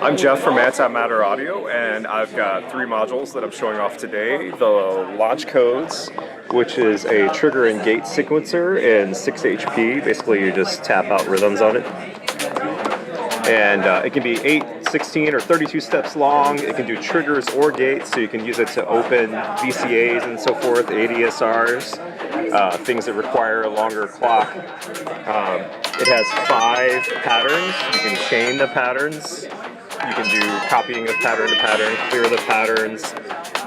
I'm Jeff from Antimatter Audio, and I've got 3 modules that I'm showing off today. The Launch Codes, which is a trigger and gate sequencer in 6 HP. Basically, you just tap out rhythms on it. And it can be 8, 16, or 32 steps long. It can do triggers or gates, so you can use it to open VCAs and so forth, ADSRs, things that require a longer clock. It has 5 patterns. You can chain the patterns. You can do copying of pattern to pattern, clear the patterns.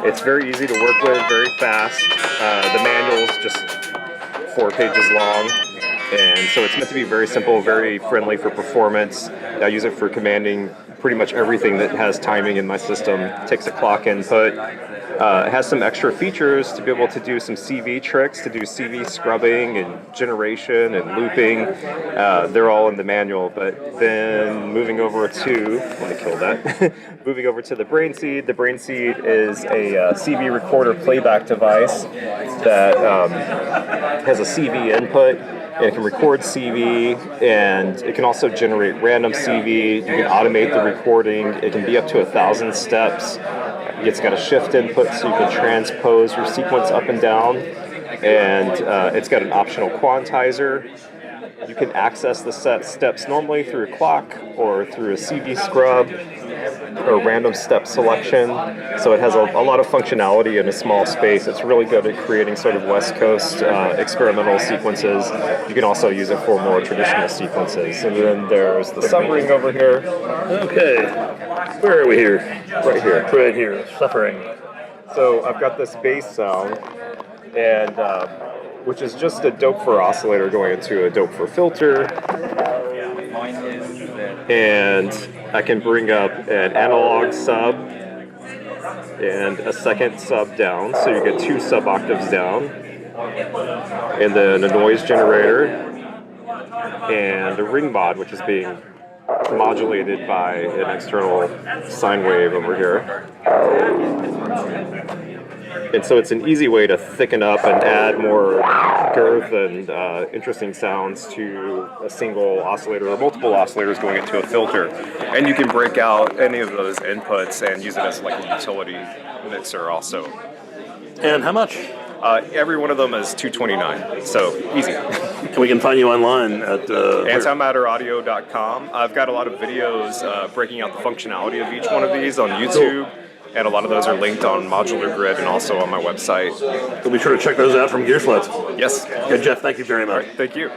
It's very easy to work with, very fast. The manual's just 4 pages long. And so it's meant to be very simple, very friendly for performance. I use it for commanding pretty much everything that has timing in my system. It takes a clock input. It has some extra features to be able to do some CV tricks, to do CV scrubbing and generation and looping. They're all in the manual. But then moving over to, let me kill that. Moving over to the Brain Seed. The Brain Seed is a CV recorder playback device that has a CV input. And it can record CV, and it can also generate random CV. You can automate the recording. It can be up to 1,000 steps. It's got a shift input, so you can transpose your sequence up and down. And it's got an optional quantizer. You can access the set steps normally through a clock or through a CV scrub or random step selection. So it has a lot of functionality in a small space. It's really good at creating sort of West Coast experimental sequences. You can also use it for more traditional sequences. And then there's the subring over here. Okay, where are we here? Right here. Right here, suffering. So I've got this bass sound, and which is just a dope-for oscillator going into a dope-for filter. And I can bring up an analog sub and a second sub down, so you get 2 sub-octaves down. And then a noise generator and a ring mod, which is being modulated by an external sine wave over here. And so it's an easy way to thicken up and add more girth and interesting sounds to a single oscillator or multiple oscillators going into a filter. And you can break out any of those inputs and use it as like a utility mixer also. And how much? Every one of them is $229, so easy. We can find you online at Antimatteraudio.com. I've got a lot of videos breaking out the functionality of each one of these on YouTube. Cool. And a lot of those are linked on Modular Grid and also on my website. So be sure to check those out from Gearslutz. Yes. Good, Jeff. Thank you very much. All right, thank you.